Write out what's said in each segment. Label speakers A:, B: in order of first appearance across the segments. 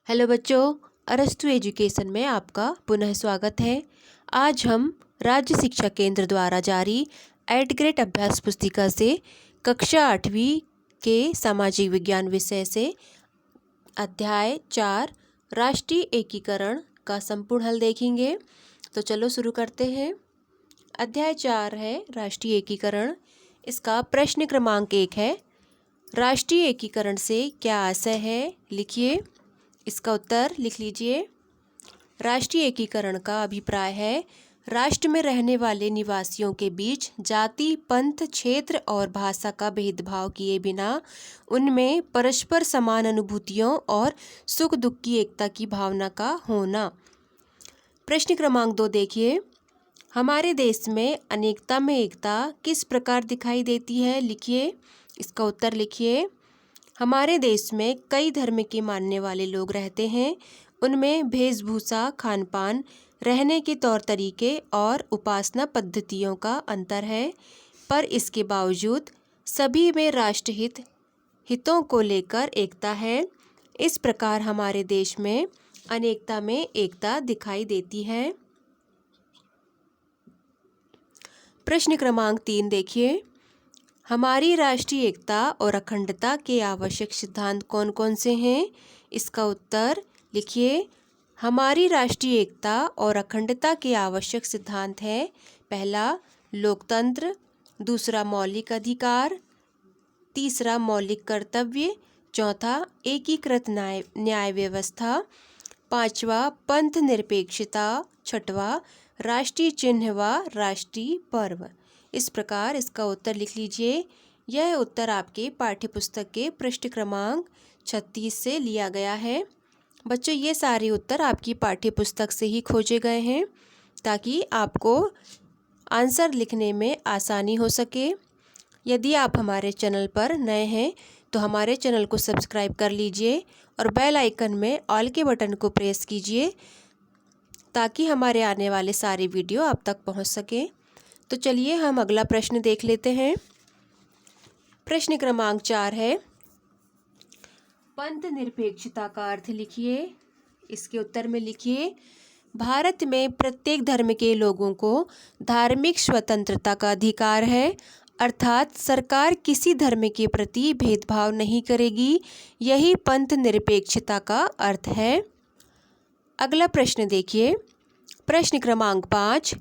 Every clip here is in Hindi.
A: हेलो बच्चों, अरस्तु एजुकेशन में आपका पुनः स्वागत है। आज हम राज्य शिक्षा केंद्र द्वारा जारी 8th ग्रेड अभ्यास पुस्तिका से कक्षा 8वीं के सामाजिक विज्ञान विषय से अध्याय 4 राष्ट्रीय एकीकरण का संपूर्ण हल देखेंगे। तो चलो शुरू करते हैं। अध्याय 4 है राष्ट्रीय एकीकरण। इसका प्रश्न क्रमांक 1 है, राष्ट्रीय एकीकरण से क्या आशय है, लिखिए। इसका उत्तर लिख लीजिए। राष्ट्रीय एकीकरण का अभिप्राय है राष्ट्र में रहने वाले निवासियों के बीच जाति, पंथ, क्षेत्र और भाषा का भेदभाव किए बिना उनमें परस्पर समान अनुभूतियों और सुख दुख की एकता की भावना का होना। प्रश्न क्रमांक 2 देखिए, हमारे देश में अनेकता में एकता किस प्रकार दिखाई देती है, लिखिए। इसका उत्तर लिखिए। हमारे देश में कई धर्म के मानने वाले लोग रहते हैं। उनमें वेशभूषा, खान पान, रहने के तौर तरीके और उपासना पद्धतियों का अंतर है, पर इसके बावजूद सभी में राष्ट्रहित हितों को लेकर एकता है। इस प्रकार हमारे देश में अनेकता में एकता दिखाई देती है। प्रश्न क्रमांक 3 देखिए, हमारी राष्ट्रीय एकता और अखंडता के आवश्यक सिद्धांत कौन कौन से हैं? इसका उत्तर लिखिए। हमारी राष्ट्रीय एकता और अखंडता के आवश्यक सिद्धांत है, पहला लोकतंत्र, दूसरा मौलिक अधिकार, तीसरा मौलिक कर्तव्य, चौथा एकीकृत न्याय व्यवस्था, पांचवा पंथ निरपेक्षता, छठवा राष्ट्रीय चिन्ह व राष्ट्रीय पर्व। इस प्रकार इसका उत्तर लिख लीजिए। यह उत्तर आपके पाठ्यपुस्तक के पृष्ठ क्रमांक 36 से लिया गया है। बच्चों, ये सारे उत्तर आपकी पाठ्यपुस्तक से ही खोजे गए हैं ताकि आपको आंसर लिखने में आसानी हो सके। यदि आप हमारे चैनल पर नए हैं तो हमारे चैनल को सब्सक्राइब कर लीजिए और बेल आइकन में ऑल के बटन को प्रेस कीजिए ताकि हमारे आने वाले सारे वीडियो आप तक पहुंच सके। तो चलिए हम अगला प्रश्न देख लेते हैं। प्रश्न क्रमांक 4 है, पंथ निरपेक्षता का अर्थ लिखिए। इसके उत्तर में लिखिए, भारत में प्रत्येक धर्म के लोगों को धार्मिक स्वतंत्रता का अधिकार है, अर्थात सरकार किसी धर्म के प्रति भेदभाव नहीं करेगी। यही पंथ निरपेक्षता का अर्थ है। अगला प्रश्न देखिए। प्रश्न क्रमांक 5,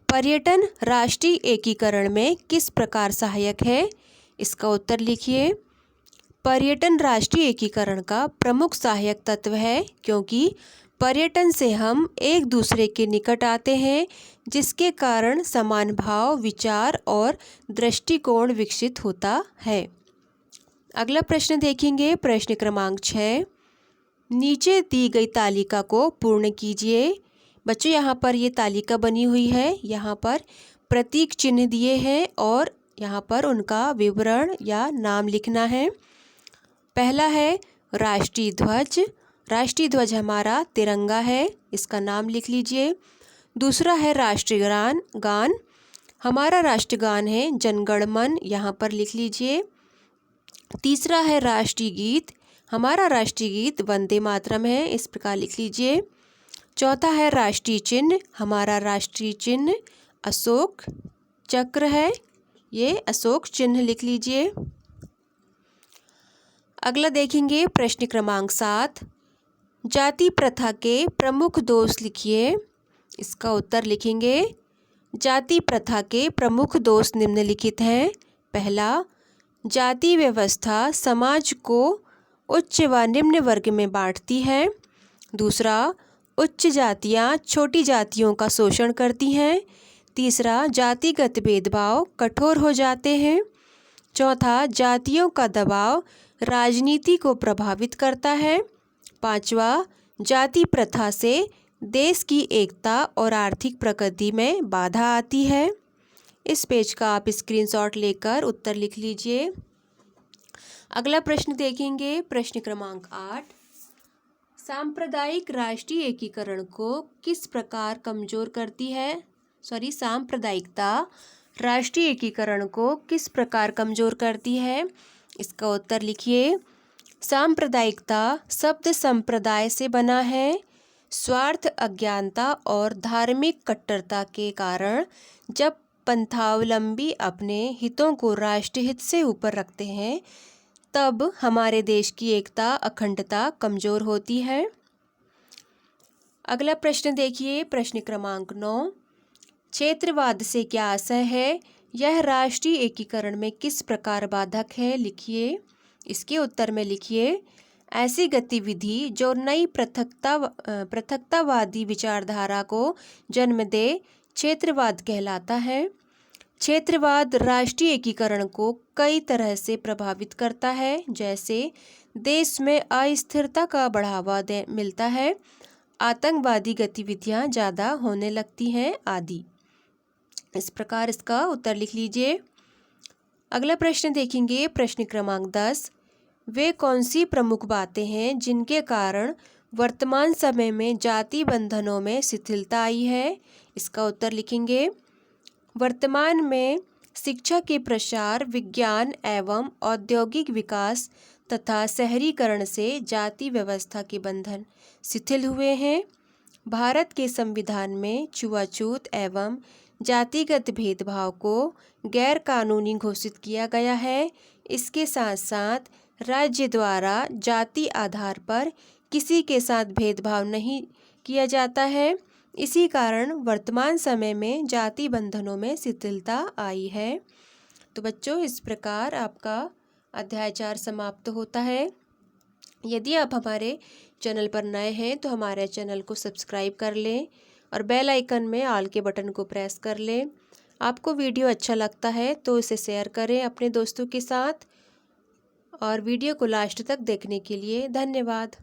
A: पर्यटन राष्ट्रीय एकीकरण में किस प्रकार सहायक है? इसका उत्तर लिखिए। पर्यटन राष्ट्रीय एकीकरण का प्रमुख सहायक तत्व है, क्योंकि पर्यटन से हम एक दूसरे के निकट आते हैं, जिसके कारण समान भाव, विचार और दृष्टिकोण विकसित होता है। अगला प्रश्न देखेंगे। प्रश्न क्रमांक 6, नीचे दी गई तालिका को पूर्ण कीजिए। बच्चों, यहाँ पर ये तालिका बनी हुई है, यहाँ पर प्रतीक चिन्ह दिए हैं और यहाँ पर उनका विवरण या नाम लिखना है। पहला है राष्ट्रीय ध्वज। राष्ट्रीय ध्वज हमारा तिरंगा है, इसका नाम लिख लीजिए। दूसरा है राष्ट्रीय गान। हमारा राष्ट्रगान है जन गण मन, यहाँ पर लिख लीजिए। तीसरा है राष्ट्रीय गीत। हमारा राष्ट्रीय गीत वंदे मातरम है, इस प्रकार लिख लीजिए। चौथा है राष्ट्रीय चिन्ह। हमारा राष्ट्रीय चिन्ह अशोक चक्र है, ये अशोक चिन्ह लिख लीजिए। अगला देखेंगे। प्रश्न क्रमांक 7, जाति प्रथा के प्रमुख दोष लिखिए। इसका उत्तर लिखेंगे। जाति प्रथा के प्रमुख दोष निम्नलिखित हैं। पहला, जाति व्यवस्था समाज को उच्च व निम्न वर्ग में बांटती है। दूसरा, उच्च जातियां छोटी जातियों का शोषण करती हैं। तीसरा, जातिगत भेदभाव कठोर हो जाते हैं। चौथा, जातियों का दबाव राजनीति को प्रभावित करता है। पांचवा, जाति प्रथा से देश की एकता और आर्थिक प्रगति में बाधा आती है। इस पेज का आप स्क्रीनशॉट लेकर उत्तर लिख लीजिए। अगला प्रश्न देखेंगे। प्रश्न क्रमांक 8, सांप्रदायिक राष्ट्रीय एकीकरण को किस प्रकार कमजोर करती है? सांप्रदायिकता राष्ट्रीय एकीकरण को किस प्रकार कमजोर करती है? इसका उत्तर लिखिए। सांप्रदायिकता शब्द संप्रदाय से बना है। स्वार्थ, अज्ञानता और धार्मिक कट्टरता के कारण जब पंथावलंबी अपने हितों को राष्ट्रीय हित से ऊपर रखते हैं तब हमारे देश की एकता, अखंडता कमजोर होती है। अगला प्रश्न देखिए, प्रश्न क्रमांक 9। क्षेत्रवाद से क्या आशय है? यह राष्ट्रीय एकीकरण में किस प्रकार बाधक है? लिखिए। इसके उत्तर में लिखिए, ऐसी गतिविधि जो नई पृथकतावादी विचारधारा को जन्म दे क्षेत्रवाद कहलाता है। क्षेत्रवाद राष्ट्रीय एकीकरण को कई तरह से प्रभावित करता है, जैसे देश में अस्थिरता का बढ़ावा मिलता है, आतंकवादी गतिविधियां ज़्यादा होने लगती हैं आदि। इस प्रकार इसका उत्तर लिख लीजिए। अगला प्रश्न देखेंगे, प्रश्न क्रमांक 10। वे कौन सी प्रमुख बातें हैं जिनके कारण वर्तमान समय में जाति बंधनों में शिथिलता आई है? इसका उत्तर लिखेंगे। वर्तमान में शिक्षा के प्रसार, विज्ञान एवं औद्योगिक विकास तथा शहरीकरण से जाति व्यवस्था के बंधन शिथिल हुए हैं। भारत के संविधान में छुआछूत एवं जातिगत भेदभाव को गैर कानूनी घोषित किया गया है। इसके साथ साथ राज्य द्वारा जाति आधार पर किसी के साथ भेदभाव नहीं किया जाता है। इसी कारण वर्तमान समय में जाति बंधनों में शिथिलता आई है। तो बच्चों, इस प्रकार आपका अध्याय 4 समाप्त होता है। यदि आप हमारे चैनल पर नए हैं तो हमारे चैनल को सब्सक्राइब कर लें और बेल आइकन में ऑल के बटन को प्रेस कर लें। आपको वीडियो अच्छा लगता है तो इसे शेयर करें अपने दोस्तों के साथ। और वीडियो को लास्ट तक देखने के लिए धन्यवाद।